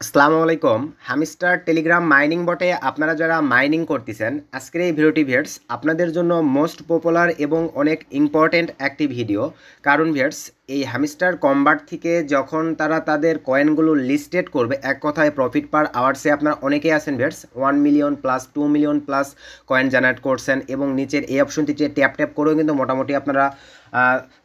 আসসালামু আলাইকুম। Hamster Telegram mining বটে আপনারা যারা মাইনিং করতেছেন, আজকের এই ভিডিওটি ভিউয়ার্স আপনাদের জন্য মোস্ট পপুলার এবং অনেক ইম্পর্টেন্ট একটি ভিডিও। কারণ ভিউয়ার্স এই হামিস্টার কম্বাট থেকে যখন তারা তাদের কয়েনগুলো লিস্টেড করবে, এক কথায় প্রফিট পার আওয়ার্সে আপনারা অনেকেই আছেন viewers 1 million plus 2 million plus coin generate করছেন এবং নিচের এই অপশনটিতে ট্যাপ ট্যাপ করেও কিন্তু মোটামুটি আপনারা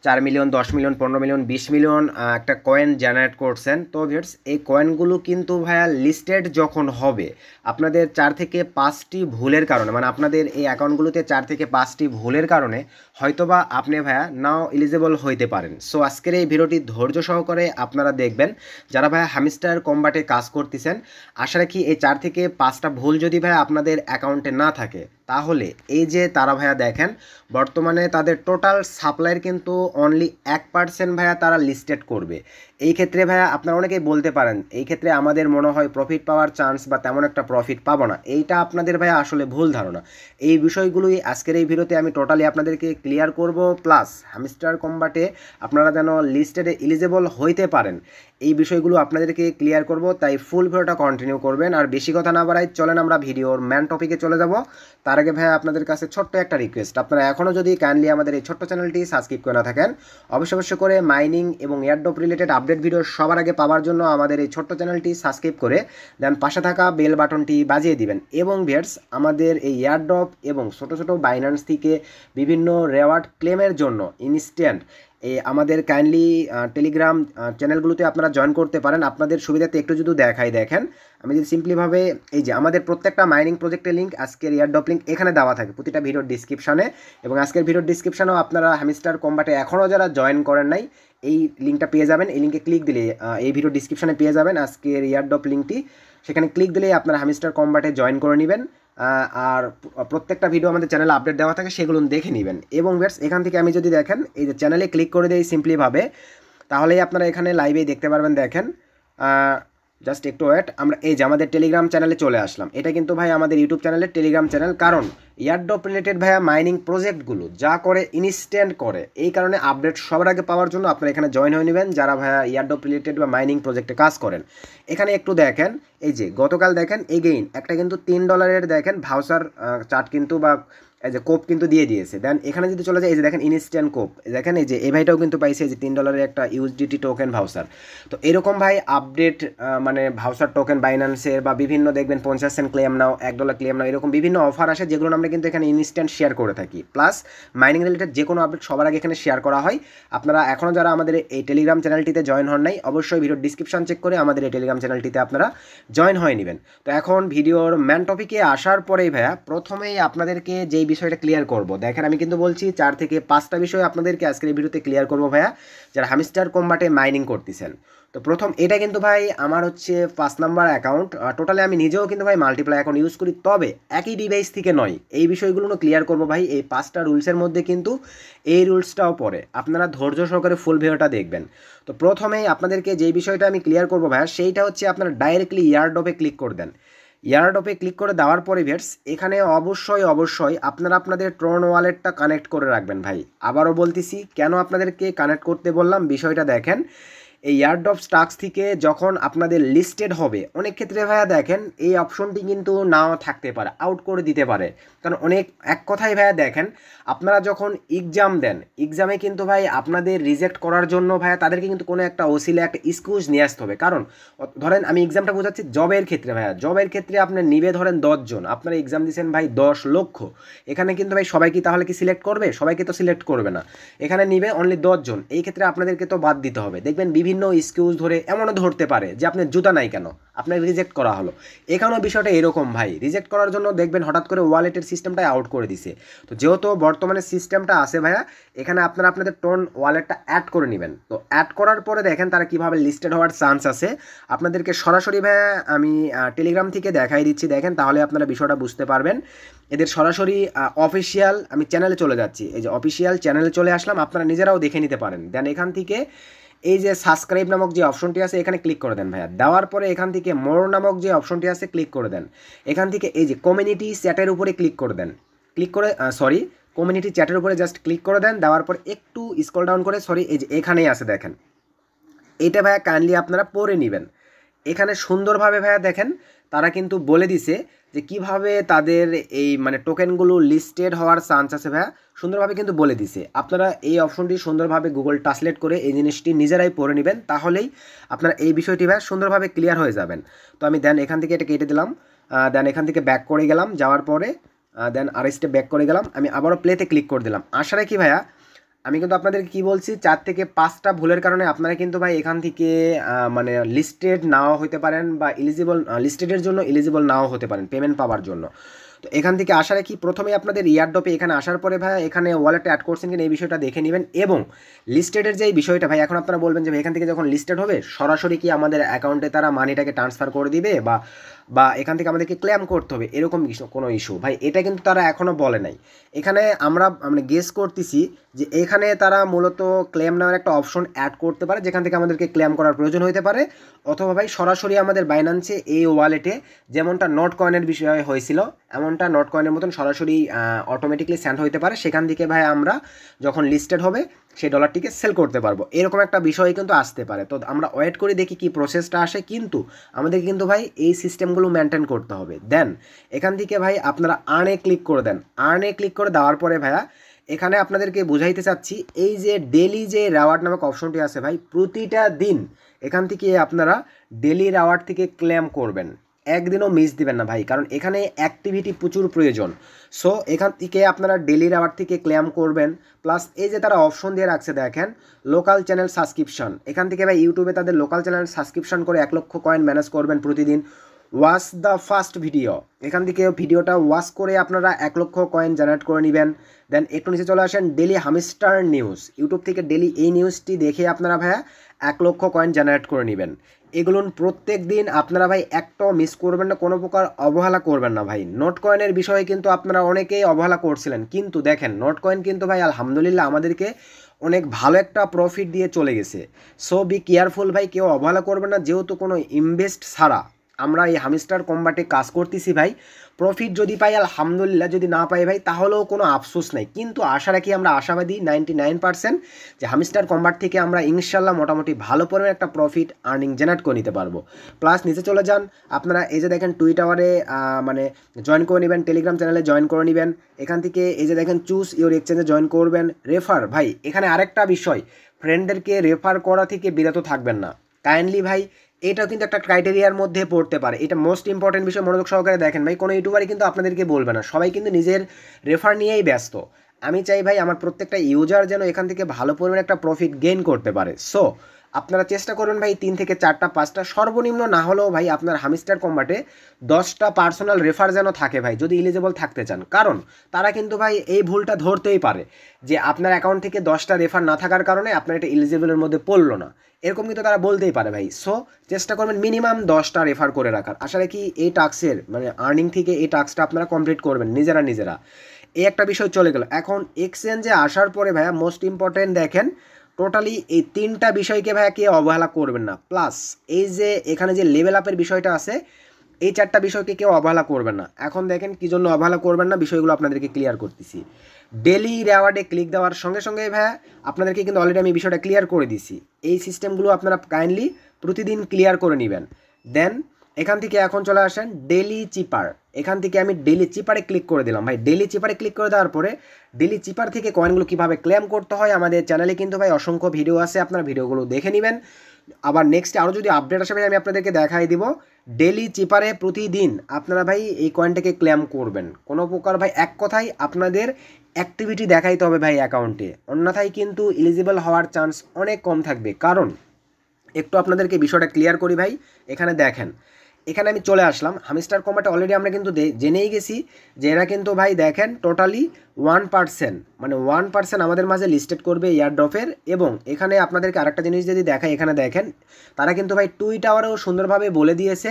4 মিলিয়ন 10 মিলিয়ন 15 মিলিয়ন 20 মিলিয়ন একটা কয়েন জেনারেট করছেন। তো ভিউয়ার্স এই কয়েনগুলো কিন্তু ভাইয়া লিস্টেড যখন হবে আপনাদের 4 থেকে 5টি ভুলের কারণে, মানে আপনাদের এই অ্যাকাউন্টগুলোতে 4 থেকে 5টি ভুলের কারণে হয়তোবা আপনি ভাইয়া নাও এলিজেবল হইতে পারেন। সো আজকের এই ভিডিওটি ধৈর্য সহকারে আপনারা দেখবেন যারা ভাইয়া হামিস্টার কম্বাটে কাজ করতেছেন। আশা রাখি এই 4 থেকে 5টা ভুল যদি ভাইয়া আপনাদের অ্যাকাউন্টে না থাকে তাহলে এই যে তারা ভাইয়া দেখেন বর্তমানে তাদের টোটাল সাপ্লাইয়ের কিন্তু অনলি 1% ভাইয়া তারা লিস্টেড করবে। এই ক্ষেত্রে ভাইয়া আপনারা অনেকেই বলতে পারেন এই ক্ষেত্রে আমাদের মনে হয় প্রফিট পাওয়ার চান্স বা তেমন একটা প্রফিট পাবো না। এইটা আপনাদের ভাইয়া আসলে ভুল ধারণা। এই বিষয়গুলোই আজকের এই ভিডিওতে আমি টোটালি আপনাদেরকে ক্লিয়ার করব, প্লাস হামিস্টার কম্বাটে আপনারা যেন লিস্টেডে এলিজেবল হইতে পারেন এই বিষয়গুলো আপনাদেরকে ক্লিয়ার করব। তাই ফুল ভিডিওটা কন্টিনিউ করবেন। আর বেশি কথা না বাড়াই চলেন আমরা ভিডিওর ম্যান টপিকে চলে যাব। তার আগে ভাইয়া আপনাদের কাছে ছোট্ট একটা রিকোয়েস্ট, আপনারা এখনও যদি কাইন্ডলি আমাদের এই ছোট্ট চ্যানেলটি সাবস্ক্রাইব করে না থাকেন অবশ্যই করে মাইনিং এবং এয়ারড্রপ রিলেটেড আপডেট ভিডিও সবার আগে পাওয়ার জন্য আমাদের এই ছোট্ট চ্যানেলটি সাবস্ক্রাইব করে দেন পাশে থাকা বেল বাটনটি বাজিয়ে দিবেন। এবং ভিউয়ার্স আমাদের এই এয়ারড্রপ এবং ছোটো ছোটো বাইন্যান্স থেকে বিভিন্ন রেওয়ার্ড ক্লেমের জন্য ইনস্ট্যান্ট এই আমাদের কাইন্ডলি টেলিগ্রাম চ্যানেলগুলোতে আপনারা জয়েন করতে পারেন। আপনাদের সুবিধাতে একটু যদি দেখেন আমি যদি সিম্পলিভাবে এই যে আমাদের প্রত্যেকটা মাইনিং প্রজেক্টের লিঙ্ক, আজকের এয়ারড্রপ লিঙ্ক এখানে দেওয়া থাকে প্রতিটা ভিডিওর ডিসক্রিপশানে, এবং আজকের ভিডিওর ডিসক্রিপশানেও আপনারা হামিস্টার কম্বাটে এখনও যারা জয়েন করেন নাই এই লিঙ্কটা পেয়ে যাবেন। এই লিঙ্কে ক্লিক দিলে এই ভিডিও ডিসক্রিপশানে পেয়ে যাবেন আজকের এয়ারড্রপ লিঙ্কটি, সেখানে ক্লিক দিলেই আপনারা হামিস্টার কম্বাটে জয়েন করে নেবেন। আর প্রত্যেকটা ভিডিও আমাদের চ্যানেলে আপডেট দেওয়া থাকে সেগুলো দেখে নেবেন। এবং ভিউয়ার্স এখান থেকে আমি যদি দেখেন এই যে চ্যানেলে ক্লিক করে দিই সিম্পলিভাবে, তাহলেই আপনারা এখানে লাইভেই দেখতে পারবেন। দেখেন জাস্ট একটু ওয়েট, আমরা এই যে আমাদের টেলিগ্রাম চ্যানেলে চলে আসলাম। এটা কিন্তু ভাই আমাদের ইউটিউব চ্যানেলের টেলিগ্রাম চ্যানেল, কারণ এয়ারড্রপ রিলেটেড ভাইয়া মাইনিং প্রজেক্টগুলো যা করে ইনস্ট্যান্ট করে, এই কারণে আপডেট সবার আগে পাওয়ার জন্য আপনারা এখানে জয়েন হয়ে নেবেন যারা ভাইয়া এয়ারড্রপ রিলেটেড বা মাইনিং প্রজেক্টে কাজ করেন। এখানে একটু দেখেন এই যে গতকাল দেখেন এগেইন একটা কিন্তু $3 দেখেন ভাউচার চার্ট কিন্তু বা এই যে কোপ কিন্তু দিয়ে দিয়েছে। দেন এখানে যদি চলে যায় এই যে দেখেন ইনস্ট্যান্ট কোপ, দেখেন এই যে এই ভাইটাও কিন্তু পাইছে এই যে $3 একটা ইউএসডিটি টোকেন ভাউচার। তো এরকম ভাই আপডেট মানে ভাউচার টোকেন বাইন্যান্সের বা বিভিন্ন দেখবেন 50 সেন্ট ক্লেম নাও, $1 ক্লেম নাও, এরকম বিভিন্ন অফার আসে যেগুলো আমরা কিন্তু এখানে ইনস্ট্যান্ট শেয়ার করে থাকি। প্লাস মাইনিং রিলেটেড যে কোনো আপডেট সবার আগে এখানে শেয়ার করা হয়। আপনারা এখনও যারা আমাদের এই টেলিগ্রাম চ্যানেলটিতে জয়েন হন নাই অবশ্যই ভিডিওর ডিসক্রিপশন চেক করে আমাদের এই টেলিগ্রাম চ্যানেলটিতে আপনারা জয়েন হয়ে নেবেন। তো এখন ভিডিওর ম্যান টপিকে আসার পরেই ভাইয়া প্রথমেই আপনাদেরকে যেই বিষয়টা ক্লিয়ার করব, দেখেন আমি কিন্তু বলছি 4 থেকে 5টা বিষয় আপনাদেরকে আজকের এই ভিডিওতে ক্লিয়ার করব ভাইয়া যারা হামিস্টার কম্বাটে মাইনিং করতেছেন। তো প্রথম এটা কিন্তু ভাই আমার হচ্ছে 5 নাম্বার অ্যাকাউন্ট, টোটালি আমি নিজেও কিন্তু ভাই মাল্টিপ্লাই অ্যাকাউন্ট ইউজ করি, তবে একই ডিভাইস থেকে নয়। এই বিষয়গুলো ক্লিয়ার করব ভাই। এই 5টা রুলসের মধ্যে কিন্তু এই রুলসটাও পড়ে, আপনারা ধৈর্য সহকারে ফুল ভিডিওটা দেখবেন। তো প্রথমেই আপনাদেরকে যেই বিষয়টা আমি ক্লিয়ার করব ভাইয়া সেইটা হচ্ছে আপনারা ডাইরেক্টলি এয়ারড্রপে ক্লিক করে দেন। এয়ারড্রপে ক্লিক করে দেওয়ার পরে ভিউয়ার্স এখানে অবশ্যই আপনারা আপনাদের ট্রন ওয়ালেটটা কানেক্ট করে রাখবেন ভাই। আবারও বলতেছি কেন আপনাদেরকে কানেক্ট করতে বললাম, বিষয়টা দেখেন। এই এয়ারড্রপ স্টাক্স থেকে যখন আপনাদের লিস্টেড হবে অনেক ক্ষেত্রে ভাইয়া দেখেন এই অপশনটি কিন্তু নাও থাকতে পারে, আউট করে দিতে পারে। কারণ অনেক এক কথাই ভাইয়া দেখেন আপনারা যখন এক্সাম দেন এক্সামে কিন্তু ভাই আপনাদের রিজেক্ট করার জন্য ভাইয়া তাদেরকে কিন্তু কোনো একটা ওসিলে একটা এক্সকিউজ নিয়ে আসতে হবে। কারণ ধরেন আমি এক্সামটা বোঝাচ্ছি জবের ক্ষেত্রে ভাইয়া, জবের ক্ষেত্রে আপনি নিবে ধরেন 10 জন, আপনারা এক্সাম দিচ্ছেন ভাই 10 লক্ষ, এখানে কিন্তু ভাই সবাই কি তাহলে কি সিলেক্ট করবে? সবাইকে তো সিলেক্ট করবে না, এখানে নিবে অনলি 10 জন। এই ক্ষেত্রে আপনাদেরকে তো বাদ দিতে হবে। দেখবেন বিভিন্ন এক্সকিউজ ধরে এমনও ধরতে পারে যে আপনার জুতা নাই কেন, আপনার রিজেক্ট করা হলো। এখানেও বিষয়টা এরকম ভাই, রিজেক্ট করার জন্য দেখবেন হঠাৎ করে ওয়ালেটের সিস্টেমটা আউট করে দিছে। তো যেহেতু বর্তমানে সিস্টেমটা আছে ভাইয়া এখানে আপনারা আপনাদের টোন ওয়ালেটটা অ্যাড করে নেবেন। তো অ্যাড করার পরে দেখেন তারা কীভাবে লিস্টেড হওয়ার চান্স আছে আপনাদেরকে সরাসরি ভাইয়া আমি টেলিগ্রাম থেকে দেখাই দিচ্ছি। দেখেন তাহলে আপনারা বিষয়টা বুঝতে পারবেন। এদের সরাসরি অফিসিয়াল আমি চ্যানেলে চলে যাচ্ছি, এই যে অফিসিয়াল চ্যানেলে চলে আসলাম, আপনারা নিজেরাও দেখে নিতে পারেন। দেন এখান থেকে এই যে সাবস্ক্রাইব নামক যে অপশনটি আছে এখানে ক্লিক করে দেন ভাইয়া। দেওয়ার পরে এখান থেকে মোর নামক যে অপশনটি আছে ক্লিক করে দেন। এখান থেকে এই যে কমিউনিটি চ্যাটের উপরে ক্লিক করে দেন। ক্লিক করে কমিউনিটি চ্যাটের উপরে জাস্ট ক্লিক করে দেন। দেওয়ার পর একটু স্ক্রল ডাউন করে এই যে এখানেই আছে দেখেন, এটা ভাইয়া কাইন্ডলি আপনারা পড়ে নেবেন। এখানে সুন্দরভাবে ভাইয়া দেখেন তারা কিন্তু বলে দিছে যে কিভাবে তাদের এই মানে টোকেনগুলো লিস্টেড হওয়ার চান্স আছে ভাইয়া, সুন্দরভাবে কিন্তু বলে দিছে। আপনারা এই অপশনটি সুন্দরভাবে গুগল ট্রান্সলেট করে এই জিনিসটি নিজেরাই পড়ে নেবেন, তাহলেই আপনার এই বিষয়টি ভাইয়া সুন্দরভাবে ক্লিয়ার হয়ে যাবেন। তো আমি দেন এখান থেকে এটা কেটে দিলাম, দেন এখান থেকে ব্যাক করে গেলাম, যাওয়ার পরে দেন আর স্টেপ ব্যাক করে গেলাম, আমি আবারও প্লেতে ক্লিক করে দিলাম। আশা রাখি ভাইয়া আমি কিন্তু আপনাদেরকে কী বলছি, 4 থেকে 5টা ভুলের কারণে আপনারা কিন্তু ভাই এখান থেকে মানে লিস্টেড নাও হতে পারেন বা এলিজিবল, লিস্টেডের জন্য এলিজিবল নাও হতে পারেন পেমেন্ট পাওয়ার জন্য। তো এখান থেকে আশা রাখি প্রথমে আপনাদের ইয়ারড্রপে এখানে আসার পরে ভাই এখানে ওয়ালেটে অ্যাড করছেন কিনা এই বিষয়টা দেখে নেবেন, এবং লিস্টেডের যে এই বিষয়টা ভাই এখন আপনারা বলবেন যে ভাই এখান থেকে যখন লিস্টেড হবে সরাসরি কি আমাদের অ্যাকাউন্টে তারা মানিটাকে ট্রান্সফার করে দিবে বা বা এখান থেকে আমাদেরকে ক্লেম করতে হবে এরকম কোনো ইস্যু ভাই, এটা কিন্তু তারা এখনও বলে নাই। এখানে আমরা মানে গেস করতেছি যে এখানে তারা মূলত ক্লেম নেওয়ার একটা অপশন অ্যাড করতে পারে যেখান থেকে আমাদেরকে ক্লেম করার প্রয়োজন হতে পারে, অথবা ভাই সরাসরি আমাদের বাইন্যান্সে এই ওয়ালেটে যেমনটা নট কয়েনের বিষয়ে হয়েছিল এমনটা নট কয়েনের মতন সরাসরি অটোমেটিকলি সেন্ড হইতে পারে, সেখান থেকে ভাই আমরা যখন লিস্টেড হবে সেই ডলারটিকে সেল করতে পারবো, এরকম একটা বিষয় কিন্তু আসতে পারে। তো আমরা ওয়েট করে দেখি কি প্রসেসটা আসে, কিন্তু আমাদের কিন্তু ভাই এই সিস্টেমগুলো মেনটেন করতে হবে। দেন এখান থেকে ভাই আপনারা আর্নে ক্লিক করে দেন, আর্নে ক্লিক করে দেওয়ার পরে ভাইয়া এখানে আপনাদেরকে বুঝাইতে চাচ্ছি এই যে ডেলি যে রেওয়ার্ড নামক অপশনটি আছে ভাই, প্রতিটা দিন এখান থেকে আপনারা ডেলি রেওয়ার্ড থেকে ক্লেম করবেন, একদিনও মিস দিবেন না ভাই, কারণ এখানে অ্যাক্টিভিটি প্রচুর প্রয়োজন। সো এখান থেকে আপনারা ডেলি রেওয়ার্ড থেকে ক্লেম করবেন, প্লাস এই যে তারা অপশন দিয়ে রাখছে দেখেন লোকাল চ্যানেল সাবস্ক্রিপশন, এখান থেকে ভাই ইউটিউবে তাদের লোকাল চ্যানেল সাবস্ক্রিপশন করে 1 লক্ষ কয়েন ম্যানেজ করবেন প্রতিদিন। ওয়াচ দ্য ফার্স্ট ভিডিও, এখান থেকে ভিডিওটা ওয়াচ করে আপনারা 1 লক্ষ কয়েন জেনারেট করে নেবেন। দেন একটু নিচে চলে আসেন ডেলি হামস্টার নিউজ, ইউটিউব থেকে ডেলি এই নিউজটি দেখে আপনারা ভাইয়া 1 লক্ষ কয়েন জেনারেট করে নেবেন। এগুলো প্রত্যেক দিন আপনারা ভাই একটাও মিস করবেন না, কোনো প্রকার অবহেলা করবেন না ভাই। নোট কয়েনের বিষয়ে কিন্তু আপনারা অনেকেই অবহেলা করছিলেন, কিন্তু দেখেন নোট কয়েন কিন্তু ভাই আলহামদুলিল্লাহ আমাদেরকে অনেক ভালো একটা প্রফিট দিয়ে চলে গেছে। সো বি কেয়ারফুল ভাই, কেউ অবহেলা করবেন না, যেহেতু কোনো ইনভেস্ট ছাড়া আমরা এই হামস্টার কম্বাটে কাজ করতেছি ভাই। প্রফিট যদি পাই আলহামদুলিল্লাহ, যদি না পাই ভাই তাহলেও কোনো আফসোস নাই, কিন্তু আশা রাখি আমরা আশাবাদী 99% যে হামস্টার কম্বাট থেকে আমরা ইনশাল্লাহ মোটামুটি ভালো পরিমাণে একটা প্রফিট আর্নিং জেনারেট করে নিতে পারবো। প্লাস নিচে চলে যান, আপনারা এই যে দেখেন টুইটারে মানে জয়েন করে নেবেন, টেলিগ্রাম চ্যানেলে জয়েন করে নেবেন, এখান থেকে এই যে দেখেন চুজ ইউর এক্সচেঞ্জে জয়েন করবেন। রেফার ভাই, এখানে আরেকটা বিষয়, ফ্রেন্ডদেরকে রেফার করা থেকে বিরত থাকবেন না কাইন্ডলি ভাই, এটাও কিন্তু একটা ক্রাইটেরিয়ার মধ্যে পড়তে পারে, এটা মোস্ট ইম্পর্টেন্ট বিষয়, মনোযোগ সহকারে দেখেন ভাই। কোনো ইউটিউবারই কিন্তু আপনাদেরকে বলবে না, সবাই কিন্তু নিজের রেফার নিয়েই ব্যস্ত। আমি চাই ভাই আমার প্রত্যেকটা ইউজার যেন এখান থেকে ভালো পরিমাণে একটা প্রফিট গেইন করতে পারে। সো আপনারা চেষ্টা করবেন ভাই 3 থেকে 4টা 5টা সর্বনিম্ন না হলেও ভাই আপনার হামস্টার কম্বাটে 10টা পার্সোনাল রেফার যেন থাকে ভাই, যদি এলিজিবল থাকতে চান, কারণ তারা কিন্তু ভাই এই ভুলটা ধরতেই পারে যে আপনার অ্যাকাউন্ট থেকে 10টা রেফার না থাকার কারণে আপনার এটা এলিজিবলের মধ্যে পড়লো না, এরকম কিন্তু তারা বলতেই পারে ভাই। সো চেষ্টা করবেন মিনিমাম 10টা রেফার করে রাখার। আশা রাখি এই টাস্কের মানে আর্নিং থেকে এই টাস্কটা আপনারা কমপ্লিট করবেন নিজেরা। এই একটা বিষয় চলে গেল। এখন এক্সচেঞ্জে আসার পরে ভাইয়া মোস্ট ইম্পর্টেন্ট দেখেন, টোটালি এই 3টা বিষয়কে ভাইয়া কে অবহেলা করবেন না, প্লাস এই যে এখানে যে লেভেল আপের বিষয়টা আছে এই 4টা বিষয়কে কেউ অবহেলা করবেন না। এখন দেখেন কী জন্য অবহেলা করবেন না, বিষয়গুলো আপনাদেরকে ক্লিয়ার করতেছি। ডেলি রেওয়ার্ডে ক্লিক দেওয়ার সঙ্গে সঙ্গে ভাইয়া আপনাদেরকে কিন্তু অলরেডি আমি বিষয়টা ক্লিয়ার করে দিছি, এই সিস্টেমগুলো আপনারা কাইন্ডলি প্রতিদিন ক্লিয়ার করে নেবেন। দেন এখান থেকে এখন চলে আসেন ডেলি চিপার, এখান থেকে আমি ডেলি চিপারে ক্লিক করে দিলাম ভাই। ডেলি চিপারে ক্লিক করে দেওয়ার পরে ডেলি চিপার থেকে কয়েনগুলো কীভাবে ক্লেম করতে হয় আমাদের চ্যানেলে কিন্তু ভাই অসংখ্য ভিডিও আছে, আপনারা ভিডিওগুলো দেখে নেবেন। আবার নেক্সট আরও যদি আপডেট আসে ভাই আমি আপনাদেরকে দেখাই দিব। ডেলি চিপারে প্রতিদিন আপনারা ভাই এই কয়েনটাকে ক্লেম করবেন, কোনো প্রকার ভাই এক কথায় আপনাদের অ্যাক্টিভিটি দেখাইতে হবে ভাই অ্যাকাউন্টে, অন্যথায় কিন্তু এলিজিবল হওয়ার চান্স অনেক কম থাকবে। কারণ একটু আপনাদেরকে বিষয়টা ক্লিয়ার করি ভাই, এখানে দেখেন এখানে আমি চলে আসলাম হামস্টার কম্বাটে, অলরেডি আমরা কিন্তু জেনেই গেছি যে এরা কিন্তু ভাই দেখেন টোটালি 1% মানে 1% আমাদের মাঝে লিস্টেড করবে এয়ারড্রপের। এবং এখানে আপনাদেরকে আরেকটা জিনিস যদি দেখায়, এখানে দেখেন তারা কিন্তু ভাই টুইটারেও সুন্দরভাবে বলে দিয়েছে,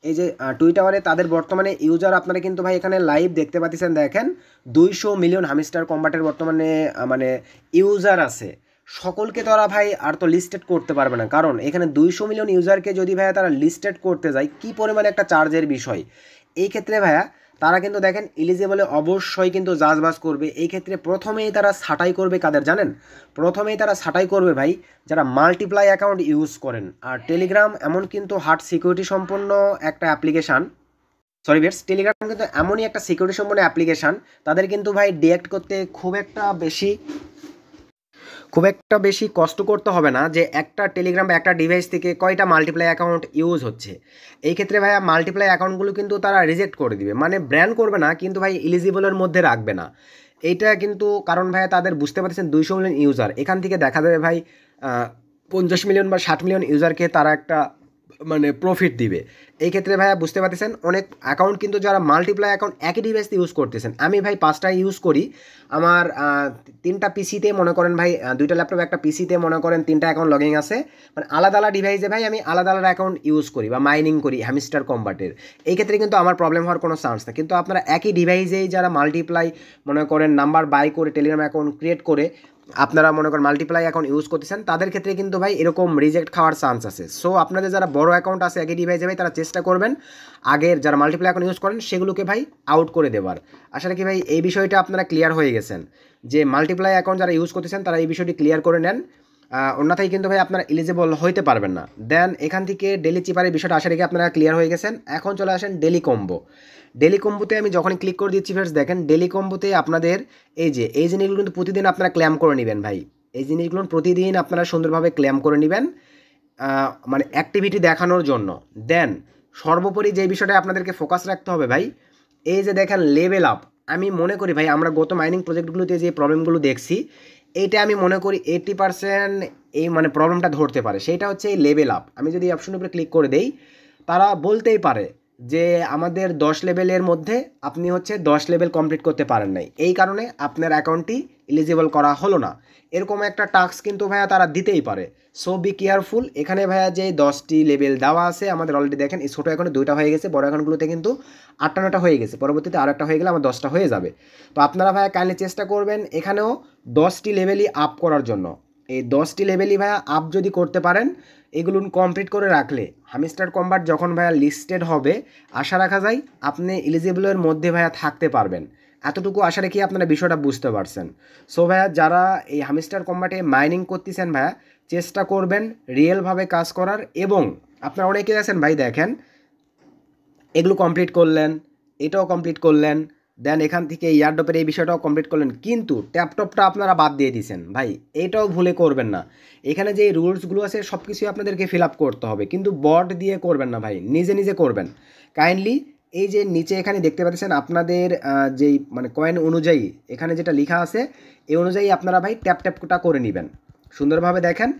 এই যে টুইটারে তাদের বর্তমানে ইউজার আপনারা কিন্তু ভাই এখানে লাইভ দেখতে পাচ্ছেন, দেখেন 200 মিলিয়ন হামস্টার কম্বাটের বর্তমানে মানে ইউজার আছে। সকলকে তো ওরা ভাই আর তো লিস্টেড করতে পারবে না, কারণ এখানে 200 মিলিয়ন ইউজারকে যদি ভাইয়া তারা লিস্টেড করতে যায় কী পরিমাণে একটা চার্জের বিষয়। এই ক্ষেত্রে ভাইয়া তারা কিন্তু দেখেন এলিজিবলে অবশ্যই কিন্তু চাষবাস করবে। এই ক্ষেত্রে প্রথমেই তারা ছাঁটাই করবে কাদের জানেন? প্রথমেই তারা ছাঁটাই করবে ভাই যারা মাল্টিপ্লাই অ্যাকাউন্ট ইউজ করেন। আর টেলিগ্রাম এমন কিন্তু হার্ড সিকিউরিটি সম্পন্ন একটা অ্যাপ্লিকেশান, সরি ভিউয়ার্স, টেলিগ্রাম কিন্তু এমনই একটা সিকিউরিটি সম্পন্ন অ্যাপ্লিকেশান, তাদের কিন্তু ভাই ডিএক্ট করতে খুব একটা বেশি কষ্ট করতে হবে না যে একটা টেলিগ্রাম বা একটা ডিভাইস থেকে কয়টা মাল্টিপ্লাই অ্যাকাউন্ট ইউজ হচ্ছে। এই ক্ষেত্রে ভাইয়া মাল্টিপ্লাই অ্যাকাউন্টগুলো কিন্তু তারা রিজেক্ট করে দিবে, মানে ব্র্যান্ড করবে না কিন্তু ভাই এলিজিবলের মধ্যে রাখবে না। এইটা কিন্তু কারণ ভাইয়া তাদের বুঝতে পারছেন 200 মিলিয়ন ইউজার, এখান থেকে দেখা যাবে ভাই 50 মিলিয়ন বা 60 মিলিয়ন ইউজারকে তারা একটা মানে প্রফিট দিবে। এই ক্ষেত্রে ভাইয়া বুঝতে পারতেছেন অনেক অ্যাকাউন্ট কিন্তু যারা মাল্টিপ্লাই অ্যাকাউন্ট একই ডিভাইসে ইউজ করতেছেন, আমি ভাই 5টা ইউজ করি। আমার 3টা পিসিতে মনে করেন ভাই 2টা ল্যাপটপ একটা পিসিতে মনে করেন 3টা অ্যাকাউন্ট লগিং আছে, মানে আলাদা আলাদা ডিভাইসে ভাই আমি আলাদা আলাদা অ্যাকাউন্ট ইউজ করি বা মাইনিং করি হ্যামস্টার কম্বাটের। এই ক্ষেত্রে কিন্তু আমার প্রবলেম হওয়ার কোনো চান্স নেই। কিন্তু আপনারা একই ডিভাইসেই যারা মাল্টিপ্লাই মনে করেন নাম্বার বাই করে টেলিগ্রাম অ্যাকাউন্ট ক্রিয়েট করে আপনারা মনে করেন মাল্টিপ্লাই অ্যাকাউন্ট ইউজ করতেছেন, তাদের ক্ষেত্রে কিন্তু ভাই এরকম রিজেক্ট খাওয়ার চান্স আছে। সো আপনাদের যারা বড় অ্যাকাউন্ট আছে একই ডিভাইসে ভাই তারা চেষ্টা করবেন আগের যারা মাল্টিপ্লাই অ্যাকাউন্ট ইউজ করেন সেগুলোকে ভাই আউট করে দেওয়ার। আশা রাখি ভাই এই বিষয়টা আপনারা ক্লিয়ার হয়ে গেছেন যে মাল্টিপ্লাই অ্যাকাউন্ট যারা ইউজ করতেছেন তারা এই বিষয়টি ক্লিয়ার করে নেন, অন্যথায় কিন্তু ভাই আপনারা এলিজিবল হইতে পারবেন না। দেন এখান থেকে ডেলি চিপারের বিষয়টা আশা রেখে আপনারা ক্লিয়ার হয়ে গেছেন। এখন চলে আসেন ডেলি কম্বো। ডেলি কম্বোতে আমি যখন ক্লিক করে দিচ্ছি ফ্রেন্ডস, দেখেন ডেলি কম্বোতে আপনাদের এই জিনিসগুলো কিন্তু প্রতিদিন আপনারা ক্লেম করে নেবেন ভাই। এই জিনিসগুলো প্রতিদিন আপনারা সুন্দরভাবে ক্লেম করে নেবেন মানে অ্যাক্টিভিটি দেখানোর জন্য। দেন সর্বোপরি যে বিষয়টা আপনাদেরকে ফোকাস রাখতে হবে ভাই, এই যে দেখেন লেভেল আপ, আমি মনে করি ভাই আমরা গত মাইনিং প্রজেক্টগুলোতে যে প্রবলেমগুলো দেখছি এইটা আমি মনে করি 80% এই মানে প্রবলেমটা ধরতে পারে, সেইটা হচ্ছে এই লেভেল আপ। আমি যদি অপশনের উপরে ক্লিক করে দেই তারা বলতেই পারে যে আমাদের 10 লেভেলের মধ্যে আপনি হচ্ছে 10 লেভেল কমপ্লিট করতে পারেন নাই, এই কারণে আপনার অ্যাকাউন্টটি এলিজিবল করা হলো না, এরকম একটা টাস্ক কিন্তু ভাইয়া তারা দিতেই পারে। So be careful. এখানে ভাইয়া যে 10টি লেভেল দেওয়া আছে আমাদের অলরেডি দেখেন এই ছোটো অ্যাকাউন্টে 2টা হয়ে গেছে, বড় অ্যাকাউন্টগুলোতে কিন্তু 8টা 9টা হয়ে গেছে, পরবর্তীতে আরও একটা হয়ে গেলে আমার 10টা হয়ে যাবে। তো আপনারা ভাইয়া কাইন্ডলি চেষ্টা করবেন এখানেও 10টি লেভেলই আপ করার জন্য। এই 10টি লেভেলই ভাইয়া আপ যদি করতে পারেন, এগুলো কমপ্লিট করে রাখলে হ্যামস্টার কম্বাট যখন ভাইয়া লিস্টেড হবে আশা রাখা যায় আপনি এলিজিবলের মধ্যে ভাইয়া থাকতে পারবেন। এতটুকু আশা রেখে আপনারা বিষয়টা বুঝতে পারছেন। সো ভাইয়া যারা এই হ্যামস্টার কম্বাটে মাইনিং করতেছেন ভাইয়া চেষ্টা করবেন রিয়েলভাবে কাজ করার, এবং আপনারা অনেকে আছেন ভাই দেখেন এগুলো কমপ্লিট করলেন, এটাও কমপ্লিট করলেন, দেন এখান থেকে ইয়ারডপের এই বিষয়টাও কমপ্লিট করলেন, কিন্তু ট্যাপটপটা আপনারা বাদ দিয়ে দিয়েছেন ভাই, এটাও ভুলে করবেন না। এখানে যে রুলসগুলো আছে সব কিছুই আপনাদেরকে ফিল আপ করতে হবে, কিন্তু বট দিয়ে করবেন না ভাই, নিজে নিজে করবেন কাইন্ডলি। এই যে নিচে এখানে দেখতে পাচ্ছেন আপনাদের যেই মানে কয়েন অনুযায়ী এখানে যেটা লেখা আছে এই অনুযায়ী আপনারা ভাই ট্যাপটা করে নেবেন সুন্দরভাবে। দেখেন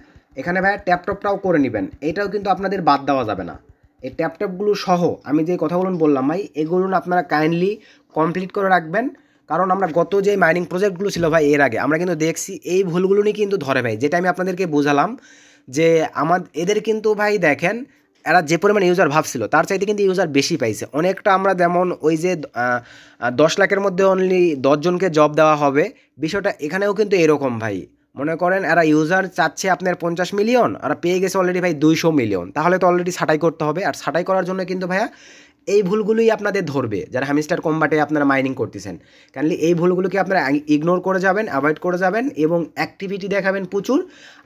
এখানে ভাই ট্যাপটপটাও করে নেবেন, এটাও কিন্তু আপনাদের বাদ দেওয়া যাবে না। এই ট্যাপটপগুলো সহ আমি যে কথাগুলো বললাম ভাই এগুলো আপনারা কাইন্ডলি কমপ্লিট করে রাখবেন, কারণ আমরা গত যে মাইনিং প্রজেক্টগুলো ছিল ভাই এর আগে আমরা কিন্তু দেখছি এই ভুলগুলো নিয়ে কিন্তু ধরে ভাই, যেটা আমি আপনাদেরকে বোঝালাম যে এদের কিন্তু ভাই দেখেন এরা যে পরিমাণ ইউজার ভাবছিল তার চাইতে কিন্তু ইউজার বেশি পাইছে অনেকটা। আমরা যেমন ওই যে 10 লাখের মধ্যে অনলি 10 জনকে জব দেওয়া হবে, বিষয়টা এখানেও কিন্তু এরকম ভাই। মনে করেন এরা ইউজার চাচ্ছে আপনার 50 মিলিয়ন, আর পেয়ে গেছে অলরেডি ভাই 200 মিলিয়ন, তাহলে তো অলরেডি ছাঁটাই করতে হবে। আর ছাঁটাই করার জন্য কিন্তু ভাইয়া এই ভুলগুলোই আপনাদের ধরবে যারা হ্যামস্টার কম্বাটে আপনারা মাইনিং করতেছেন। কারণ এই ভুলগুলোকে আপনারা ইগনোর করে যাবেন, অ্যাভয়েড করে যাবেন এবং অ্যাক্টিভিটি দেখাবেন প্রচুর।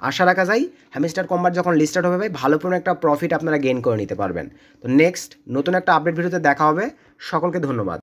আশা রাখা যায় হ্যামস্টার কম্বাট যখন লিস্টার্ট হবে ভাই ভালো কোনো একটা প্রফিট আপনারা গেইন করে নিতে পারবেন। তো নেক্সট নতুন একটা আপডেট ভিডিওতে দেখা হবে। সকলকে ধন্যবাদ।